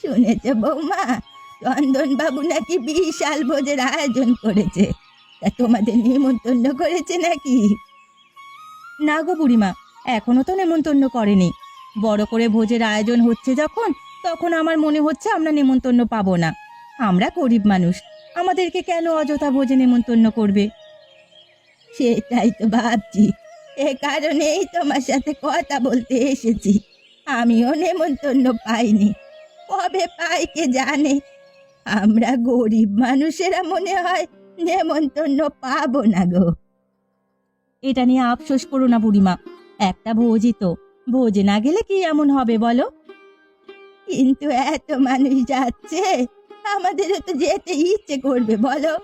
শুনেছ বৌমা, চন্দন বাবু নাকি বিশাল ভোজের আয়োজন করেছে। তা তোমাদের নিমন্ত্রণ করেছে নাকি? না গো বুড়িমা, এখনো তো নেমন্তন্ন করেনি। বড় করে ভোজের আয়োজন হচ্ছে যখন, তখন আমার মনে হচ্ছে আমরা নেমন্তন্ন পাবো না। আমরা গরিব মানুষ, আমাদেরকে কেন অযথা ভোজে নেমন্তন্ন করবে? সেটাই তো ভাবছি, এ কারণেই তোমার সাথে কথা বলতে এসেছি। আমিও নেমন্তন্ন পাইনি, কবে পাই কে জানে। আমরা গরিব মানুষেরা মনে হয় নেমন্তন্ন পাবো না গো। এটা নিয়ে আফসোস করো না বুড়িমা, একটা ভোজই তো, ভোজে না গেলে কি এমন হবে বলো? কিন্তু এত মানুষ যাচ্ছে, আমাদেরও তো যেতে ইচ্ছে করবে বলো।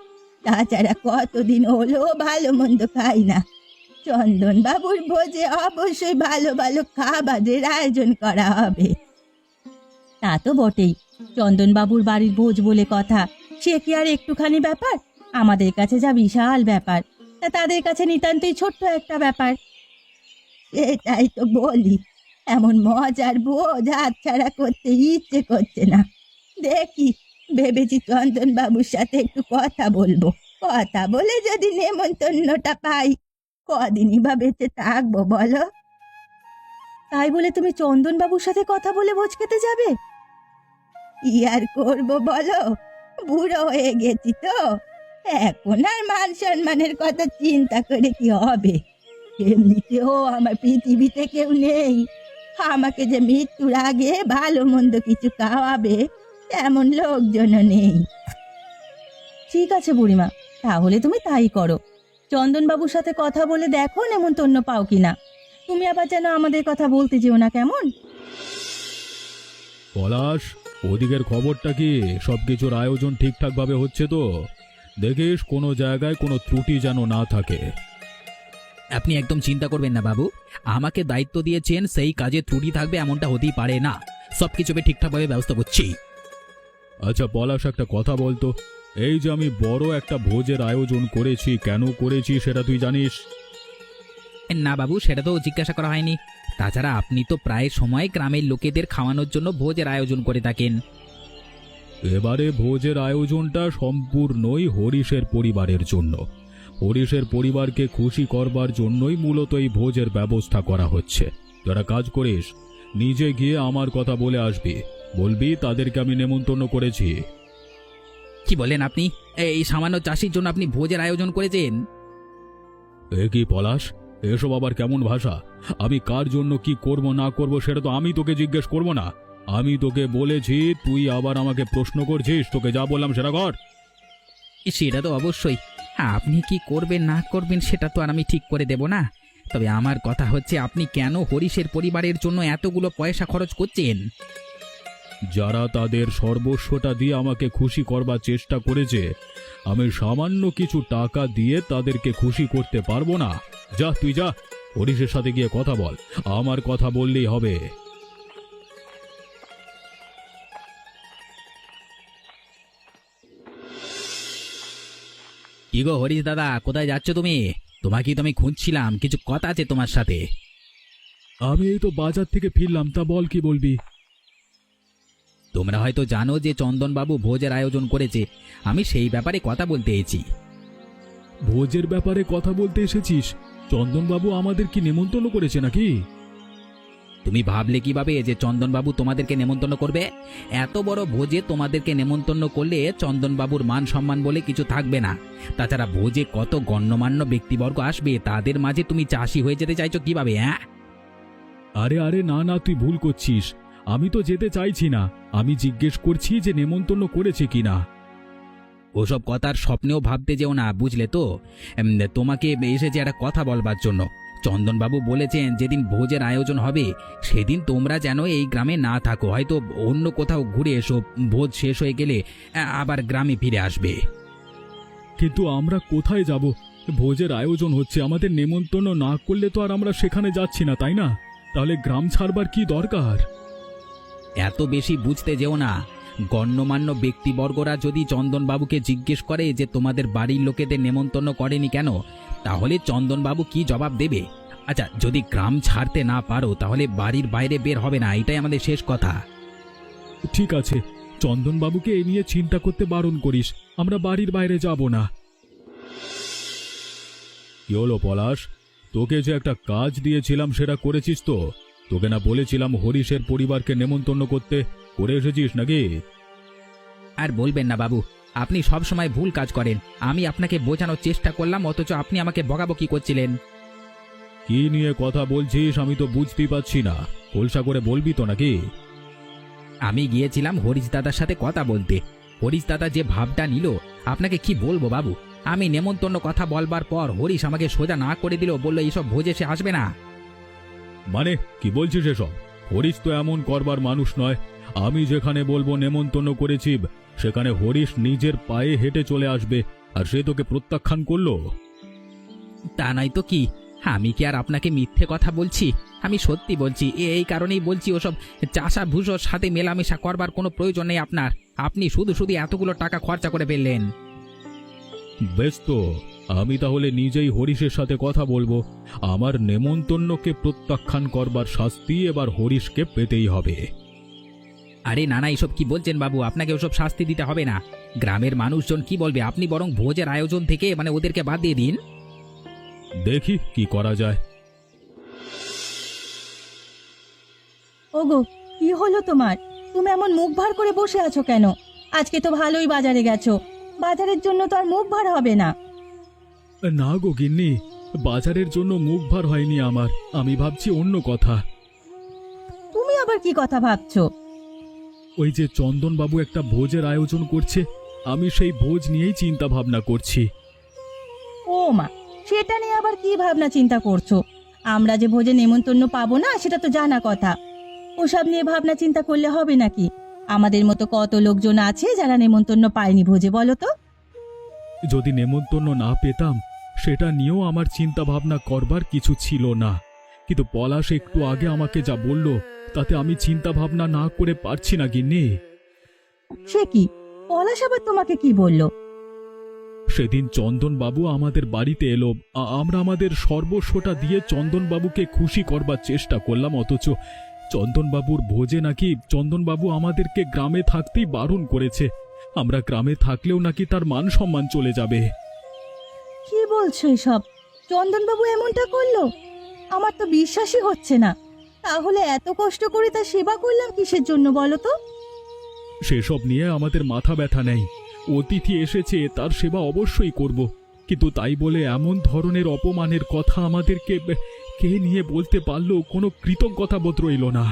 তাছাড়া কতদিন হলো ভালো মন্দ খাই না। চন্দন বাবুর ভোজে অবশ্যই ভালো ভালো খাবারের আয়োজন করা হবে। তা তো বটেই, চন্দন বাবুর বাড়ির ভোজ বলে কথা, সে কি আর একটুখানি ব্যাপার? আমাদের কাছে যা বিশাল ব্যাপার, তা তাদের কাছে নিতান্তই ছোট্ট একটা ব্যাপার। এটাই তো বলি, এমন মজার ভোজ হাতছাড়া করতে ইচ্ছে করছে না। দেখি, ভেবেছি চন্দন বাবুর সাথে একটু কথা বলবো। কথা বলে যদি নেমন্তন্নটা পাই, কদিনই বা বেঁচে থাকবো বলো? তাই বলে তুমি চন্দন বাবুর সাথে কথা বলে ভোজ খেতে যাবে? কি আর করবো বলো, বুড়ো হয়ে গেছি তো, এখন আর মান সম্মানের কথা চিন্তা করে কি হবে? এমনিতেও আমার পৃথিবীতে কেউ নেই। আমাকে যে মৃত্যুর আগে ভালো মন্দ কিছু খাওয়াবে তেমন লোকজনও নেই। ঠিক আছে বুড়িমা, তাহলে তুমি তাই করো। চন্দনবাবুর সাথে কথা বলে দেখো নেমন্তন্ন পাও কিনা। তুমি আবার যেন আমাদের কথা বলতে যেও না, কেমন? পলাশ, ওদিকের খবরটা কি? সবকিছুর আয়োজন ঠিকঠাক ভাবে হচ্ছে তো? দেখিস কোনো জায়গায় কোনো ত্রুটি যেন না থাকে। আপনি একদম চিন্তা করবেন না বাবু, আমাকে দায়িত্ব দিয়েছেন, সেই কাজে ত্রুটি থাকবে এমনটা হতেই পারে না। সবকিছু আমি ঠিকঠাকভাবে ব্যবস্থা করছি। আচ্ছা পলাশ, একটা কথা বলতো, এই যে আমি বড় একটা ভোজের আয়োজন করেছি, কেন করেছি সেটা তুই জানিস? না বাবু, সেটা তো জিজ্ঞাসা করা হয়নি। তাছাড়া আপনি তো প্রায় সময় গ্রামের লোকেদের খাওয়ানোর জন্য ভোজের আয়োজন করে থাকেন। এবারে ভোজের আয়োজনটা সম্পূর্ণই হরিশের পরিবারের জন্য। হরিশের পরিবারকে খুশি করবার জন্যই মূলত এই ভোজের ব্যবস্থা করা হচ্ছে। যারা কাজ করিস, নিজে গিয়ে আমার কথা বলে আসবি, বলবি তাদেরকে আমি নেমন্তন্ন করেছি। কি বলেন আপনি? এই সামান্য চাষির জন্য আপনি ভোজের আয়োজন করেছেন? এ কি পলাশ, এসব আবার কেমন ভাষা? আমি কার জন্য কি করব না করব সেটা তো আমি তোকে জিজ্ঞেস করব না? আমি তোকে বলেছি, তুই আবার আমাকে প্রশ্ন করছিস? তোকে যা বললাম সেটা কর। সেটা তো অবশ্যই, আপনি কি করবেন না করবেন সেটা তো আর আমি ঠিক করে দেব না। তবে আমার কথা হচ্ছে, আপনি কেন হরিশের পরিবারের জন্য এতগুলো পয়সা খরচ করছেন? যারা তাদের সর্বস্বটা দিয়ে আমাকে খুশি করবার চেষ্টা করেছে, আমি সামান্য কিছু টাকা দিয়ে তাদেরকে খুশি করতে পারবো না? যা, তুই যা, হরিশের সাথে গিয়ে কথা বল, আমার কথা বললেই হবে। কি গো হরিশ দাদা, কোথায় যাচ্ছ তুমি? তোমাকেই তো আমি খুঁজছিলাম, কিছু কথা আছে তোমার সাথে। আমি এই তো বাজার থেকে ফিরলাম, তা বল, কি বলবি? তোমরা হয়তো জানো যে চন্দনবাবু ভোজের আয়োজন করেছে, আমি সেই ব্যাপারে কথা বলতে এসেছি। ভোজের ব্যাপারে কথা বলতে এসেছিস? চন্দনবাবু আমাদের কি নেমন্তন্ন করেছে নাকি? তুমি ভাবলে কিভাবে যে চন্দনবাবু তোমাদেরকে নেমন্তন্ন করবে? এত বড় ভোজে তোমাদেরকে নেমন্তন্ন করলে চন্দনবাবুর মান সম্মান বলে কিছু থাকবে না। তাছাড়া ভোজে কত গণ্যমান্য ব্যক্তিবর্গ আসবে, তাদের মাঝে তুমি চাষি হয়ে যেতে চাইছো কিভাবে? হ্যাঁ, আরে আরে না না, তুই ভুল করছিস। আমি তো যেতে চাইছি না, আমি জিজ্ঞেস করছি যে নেমন্তন্ন করেছে কিনা। ওসব কথার স্বপ্নেও ভাবতে যেও না, বুঝলে তো? তোমাকে এসেছে একটা কথা বলবার জন্য। চন্দনবাবু বলেছেন যেদিন ভোজের আয়োজন হবে সেদিন তোমরা যেন এই গ্রামে না থাকো, হয়তো অন্য কোথাও ঘুরে এসো। ভোজ শেষ হয়ে গেলে আবার গ্রামে ফিরে আসবে। কিন্তু আমরা কোথায় যাব? ভোজের আয়োজন হচ্ছে, আমাদের নেমন্তন্ন না করলে তো আর আমরা সেখানে যাচ্ছি না, তাই না? তাহলে গ্রাম ছাড়বার কি দরকার? এত বেশি বুঝতে যেও না। গণ্যমান্য ব্যক্তিবর্গরা যদি চন্দনবাবুকে জিজ্ঞেস করে যে তোমাদের বাড়ির লোকেদের নেমন্তন্ন করেনি কেন, তাহলে চন্দনবাবু কি জবাব দেবে? আচ্ছা, যদি গ্রাম ছাড়তে না পারো তাহলে বাড়ির বাইরে বের হবে না, এটাই আমাদের শেষ কথা। ঠিক আছে, চন্দনবাবুকে এ নিয়ে চিন্তা করতে বারণ করিস। আমরা বাড়ির বাইরে যাব না। কি হলো পলাশ, তোকে যে একটা কাজ দিয়েছিলাম সেটা করেছিস তো? তোকে না বলেছিলাম হরিশের পরিবারকে নেমন্তন্ন করতে, করে এসেছিস নাকি? আর বলবেন না বাবু, আপনি সব সময় ভুল কাজ করেন। আমি আপনাকে বোঝানোর চেষ্টা করলাম, অথচ আপনি আমাকে বকাবকি করছিলেন। কি নিয়ে কথা বলছিস আমি তো বুঝতেই পারছি না। খোলসা করে বলবি তো নাকি? আমি গিয়েছিলাম হরিশ দাদার সাথে কথা বলতে। হরিশ দাদা যে ভাবটা নিল, আপনাকে কি বলবো বাবু। আমি নেমন্তন্ন কথা বলবার পর হরিশ আমাকে সোজা না করে দিল, বলল এইসব ভোজে সে আসবে না। মানে কি বলছিস এসব? হরিশ তো এমন করবার মানুষ নয়। আমি যেখানে বলবো নেমন্তন্ন করেছি, সেখানে হরিশ নিজের পায়ে হেঁটে চলে আসবে, আর সে তোকে প্রত্যাখ্যান করলো? তা নয় তো কি, আমি কি আর আপনাকে মিথ্যে কথা বলছি? আমি সত্যি বলছি। এই কারণেই বলছি, ওসব চাষা ভুষোর সাথে মেলামেশা করবার কোনো প্রয়োজন নেই আপনার। আপনি শুধু শুধু এতগুলো টাকা খরচা করে ফেললেন। বেশ তো, আমি তাহলে নিজেই হরিশের সাথে কথা বলবো। আমার নেমন্তন্নকে প্রত্যাখ্যান করবার শাস্তি এবার হরিশকে পেতেই হবে। আরে না না, এসব কি বলছেন বাবু? আপনাকে ওসব শাস্তি দিতে হবে না। গ্রামের মানুষজন কি বলবে? আপনি বরং ভোজের আয়োজন থেকে ওদেরকে বাদ দিয়ে দিন। দেখি কি করা যায়। ওগো, কি হলো তোমার? তুমি এমন মুখ ভার করে বসে আছো কেন? আজকে তো ভালোই বাজারে গেছো, বাজারের জন্য তো আর মুখ ভার হবে না। না গো গিন্নি, বাজারের জন্য মুখ ভার হয়নি আমার। আমি ভাবছি অন্য কথা। তুমি আবার কি কথা ভাবছো? ওই যে চন্দনবাবু একটা ভোজের আয়োজন করছে, আমি সেই ভোজ নিয়েই চিন্তা ভাবনা করছি। ও মা, সেটা নিয়ে আবার কি ভাবনা চিন্তা করছো? আমরা যে ভোজে নেমন্তন্ন পাবো না সেটা তো জানা কথা। ওসব নিয়ে ভাবনা চিন্তা করলে হবে নাকি? আমাদের মতো কত লোকজন আছে যারা নেমন্তন্ন পায়নি ভোজে, বলো তো? যদি নেমন্তন্ন না পেতাম, সেটা নিয়েও আমার চিন্তা ভাবনা করবার কিছু ছিল না। কিন্তু পলাশ একটু আগে আমাকে যা বলল, তাতে আমি চিন্তা ভাবনা না করে পারছি না গিন্নি। সে কি? পলাশ আবার তোমাকে কি বললো? সেদিন চন্দনবাবু আমাদের বাড়িতে এলো, আমরা আমাদের সর্বস্বটা দিয়ে চন্দনবাবুকে খুশি করবার চেষ্টা করলাম, অথচ চন্দনবাবুর ভোজে নাকি চন্দনবাবু আমাদেরকে গ্রামে থাকতেই বারণ করেছে। আমরা গ্রামে থাকলেও নাকি তার মান সম্মান চলে যাবে। কি বলছো এসব? চন্দনবাবু এমনটা করলো? আমার তো বিশ্বাসই হচ্ছে না। তাহলে এত কষ্ট করে তার সেবা করলাম কিসের জন্য বলো তো? সেসব নিয়ে আমাদের মাথা ব্যথা নেই। অতিথি এসেছে, তার সেবা অবশ্যই করব, কিন্তু তাই বলে এমন ধরনের অপমানের কথা আমাদেরকে কে নিয়ে বলতে পারলো? কোনো কৃতজ্ঞতা বোধ রইল না।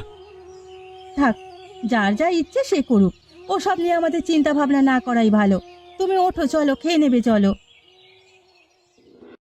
থাক, যার যা ইচ্ছে সে করুক। ওসব নিয়ে আমাদের চিন্তা ভাবনা না করাই ভালো। তুমি ওঠো, চলো খেয়ে নেবে, চলো।